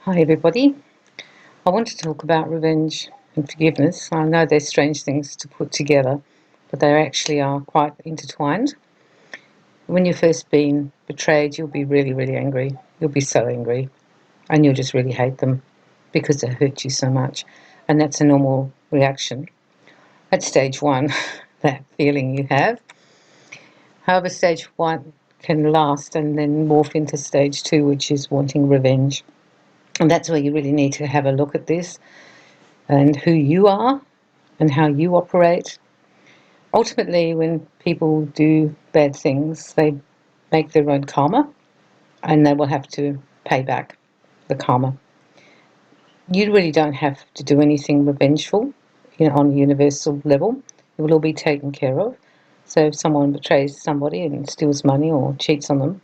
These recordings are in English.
Hi everybody. I want to talk about revenge and forgiveness. I know they're strange things to put together, but they actually are quite intertwined. When you've first been betrayed, you'll be really, really angry. You'll be so angry, and you'll just really hate them because they hurt you so much. And that's a normal reaction. At stage one, that feeling you have. However, stage one can last and then morph into stage two, which is wanting revenge. And that's where you really need to have a look at this and who you are and how you operate. Ultimately, when people do bad things, they make their own karma and they will have to pay back the karma. You really don't have to do anything revengeful on a universal level. It will all be taken care of. So if someone betrays somebody and steals money or cheats on them,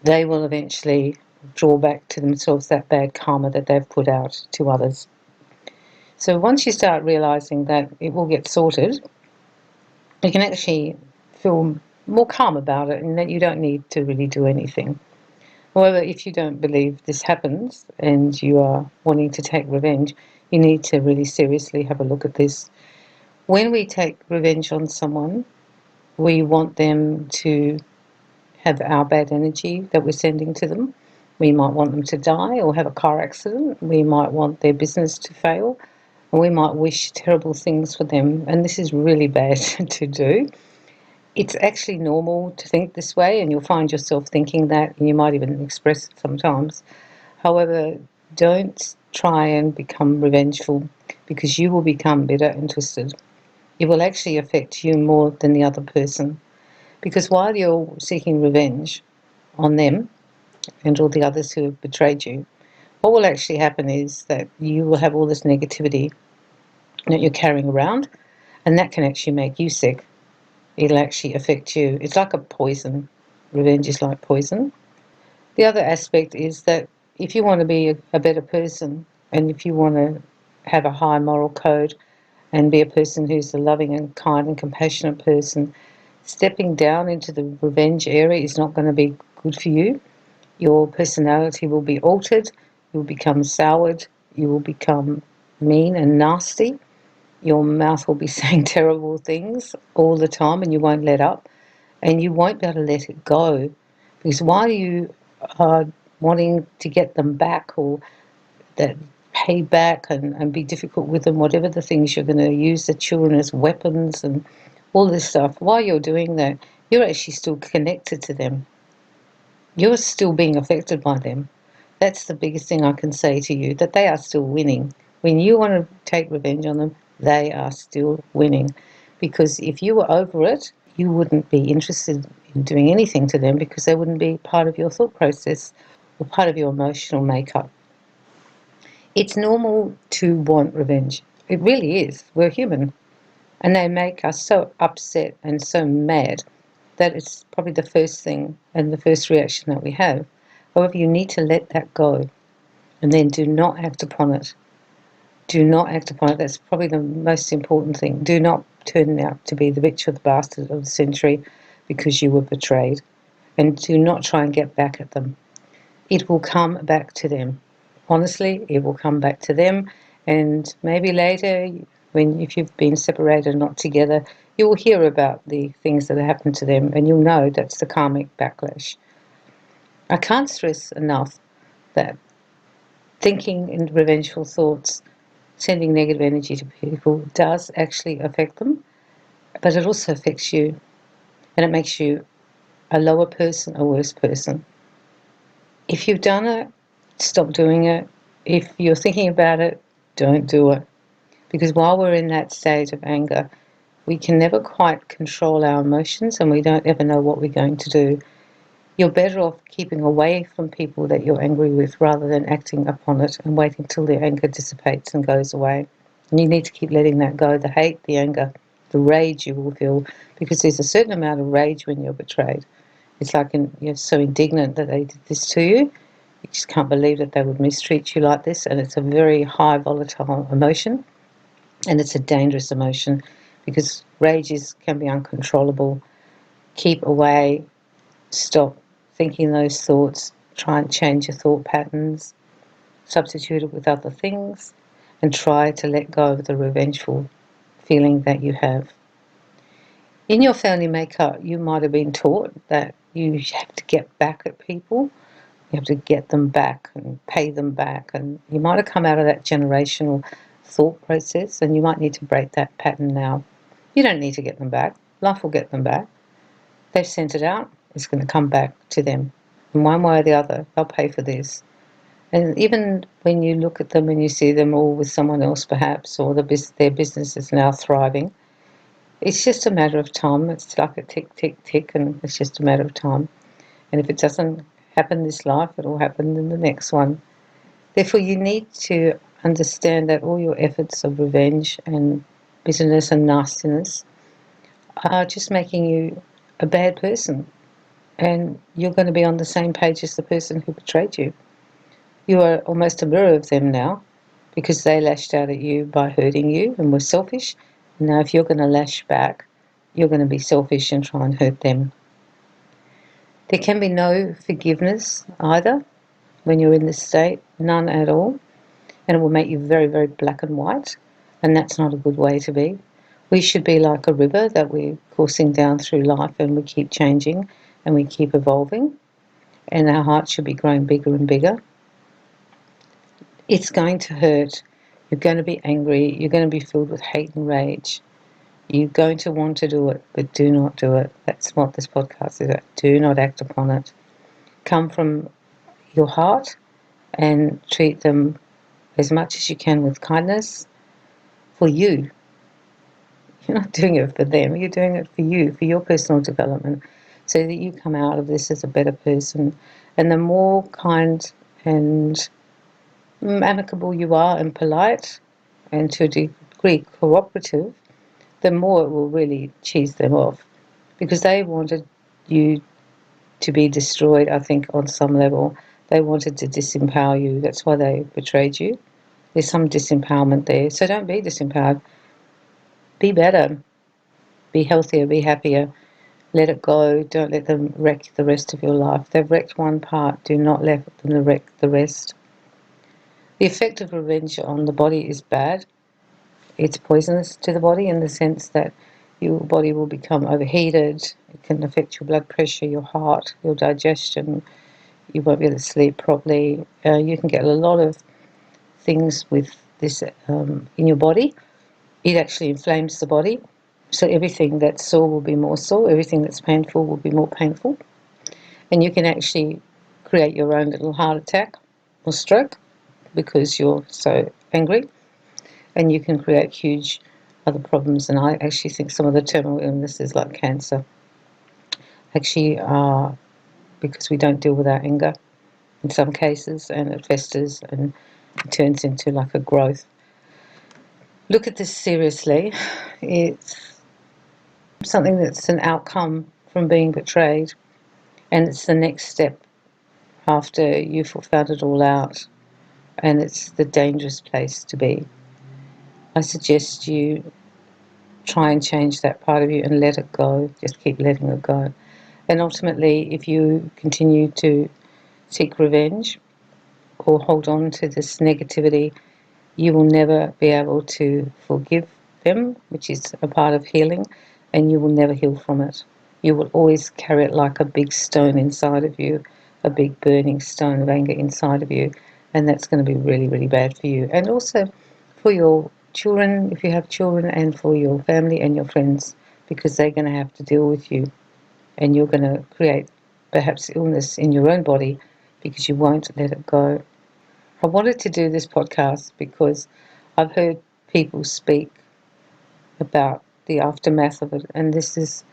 they will eventually draw back to themselves that bad karma that they've put out to others. So once you start realizing that it will get sorted, you can actually feel more calm about it and that you don't need to really do anything. However, if you don't believe this happens and you are wanting to take revenge, you need to really seriously have a look at this. When we take revenge on someone, we want them to have our bad energy that we're sending to them. We might want them to die or have a car accident. We might want their business to fail. And we might wish terrible things for them. And this is really bad to do. It's actually normal to think this way, and you'll find yourself thinking that, and you might even express it sometimes. However, don't try and become revengeful, because you will become bitter and twisted. It will actually affect you more than the other person, because while you're seeking revenge on them and all the others who have betrayed you, what will actually happen is that you will have all this negativity that you're carrying around, and that can actually make you sick. It'll actually affect you. It's like a poison. Revenge is like poison. The other aspect is that if you want to be a better person, and if you want to have a high moral code and be a person who's a loving and kind and compassionate person, stepping down into the revenge area is not going to be good for you. Your personality will be altered. You'll become soured. You will become mean and nasty. Your mouth will be saying terrible things all the time and you won't let up, and you won't be able to let it go, because while you are wanting to get them back or that pay back and be difficult with them, whatever the things you're going to use the children as weapons and all this stuff, while you're doing that, you're actually still connected to them. You're still being affected by them. That's the biggest thing I can say to you, that they are still winning. When you want to take revenge on them, they are still winning. Because if you were over it, you wouldn't be interested in doing anything to them, because they wouldn't be part of your thought process or part of your emotional makeup. It's normal to want revenge. It really is. We're human. And they make us so upset and so mad that it's probably the first thing and the first reaction that we have. However, you need to let that go and then do not act upon it. Do not act upon it. That's probably the most important thing. Do not turn out to be the bitch or the bastard of the century because you were betrayed. And do not try and get back at them. It will come back to them. Honestly, it will come back to them. And maybe later, if you've been separated and not together, you will hear about the things that have happened to them, and you'll know that's the karmic backlash. I can't stress enough that thinking in revengeful thoughts, sending negative energy to people, does actually affect them, but it also affects you, and it makes you a lower person, a worse person. If you've done it, stop doing it. If you're thinking about it, don't do it. Because while we're in that state of anger, we can never quite control our emotions, and we don't ever know what we're going to do. You're better off keeping away from people that you're angry with rather than acting upon it and waiting till the anger dissipates and goes away. And you need to keep letting that go, the hate, the anger, the rage you will feel, because there's a certain amount of rage when you're betrayed. It's like you're so indignant that they did this to you. You just can't believe that they would mistreat you like this, and it's a very high volatile emotion, and it's a dangerous emotion because can be uncontrollable. Keep away, stop thinking those thoughts, try and change your thought patterns. substitute it with other things, and try to let go of the revengeful feeling that you have. In your family makeup, you might have been taught that you have to get back at people. You have to get them back and pay them back. And you might have come out of that generational thought process, and you might need to break that pattern now. You don't need to get them back. Life will get them back. They've sent it out. It's going to come back to them. In one way or the other, they'll pay for this. And even when you look at them and you see them all with someone else perhaps, or their business is now thriving, it's just a matter of time. It's like a tick, tick, tick, and it's just a matter of time. And if it doesn't happen this life, it will happen in the next one. Therefore, you need to understand that all your efforts of revenge and bitterness and nastiness are just making you a bad person. And you're going to be on the same page as the person who betrayed you. You are almost a mirror of them now, because they lashed out at you by hurting you and were selfish. Now, if you're going to lash back, you're going to be selfish and try and hurt them. There can be no forgiveness either when you're in this state, none at all. And it will make you very, very black and white. And that's not a good way to be. We should be like a river that we're coursing down through life, and we keep changing and we keep evolving. And our heart should be growing bigger and bigger. It's going to hurt. You're going to be angry. You're going to be filled with hate and rage. You're going to want to do it, but do not do it. That's what this podcast is about. Do not act upon it. Come from your heart and treat them as much as you can with kindness for you. You're not doing it for them. You're doing it for you, for your personal development, so that you come out of this as a better person. And the more kind and amicable you are and polite, and to a degree cooperative, the more it will really cheese them off, because they wanted you to be destroyed, I think, on some level. They wanted to disempower you. That's why they betrayed you. There's some disempowerment there. So don't be disempowered. Be better. Be healthier. Be happier. Let it go. Don't let them wreck the rest of your life. They've wrecked one part. Do not let them wreck the rest. The effect of revenge on the body is bad. It's poisonous to the body in the sense that your body will become overheated. It can affect your blood pressure, your heart, your digestion. You won't be able to sleep properly. You can get a lot of things with this in your body. It actually inflames the body. So everything that's sore will be more sore. Everything that's painful will be more painful. And you can actually create your own little heart attack or stroke because you're so angry. And you can create huge other problems. And I actually think some of the terminal illnesses like cancer actually are because we don't deal with our anger in some cases, and it festers and it turns into like a growth. Look at this seriously. It's something that's an outcome from being betrayed, and it's the next step after you've found it all out, and it's the dangerous place to be. I suggest you try and change that part of you and let it go. Just keep letting it go. And ultimately, if you continue to seek revenge or hold on to this negativity, you will never be able to forgive them, which is a part of healing, and you will never heal from it. You will always carry it like a big stone inside of you, a big burning stone of anger inside of you, and that's going to be really, really bad for you. And also for your children, if you have children, and for your family and your friends, because they're going to have to deal with you, and you're going to create perhaps illness in your own body because you won't let it go. I wanted to do this podcast because I've heard people speak about the aftermath of it, and this is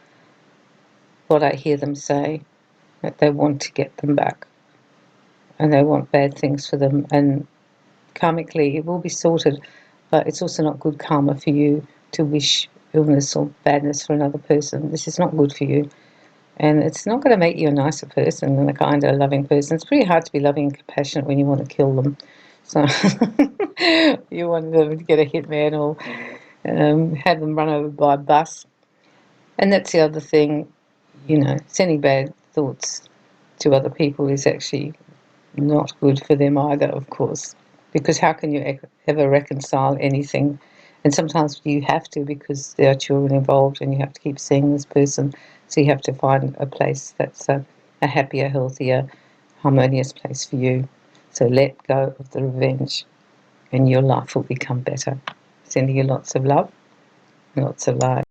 what I hear them say, that they want to get them back and they want bad things for them, and karmically it will be sorted, but it's also not good karma for you to wish illness or badness for another person. This is not good for you, and it's not going to make you a nicer person and a kinder, loving person. It's pretty hard to be loving and compassionate when you want to kill them. So you want them to get a hitman or have them run over by a bus. And that's the other thing, sending bad thoughts to other people is actually not good for them either, of course, because how can you ever reconcile anything? And sometimes you have to, because there are children involved and you have to keep seeing this person, so you have to find a place that's a happier, healthier, harmonious place for you. So let go of the revenge and your life will become better. Sending you lots of love, lots of light.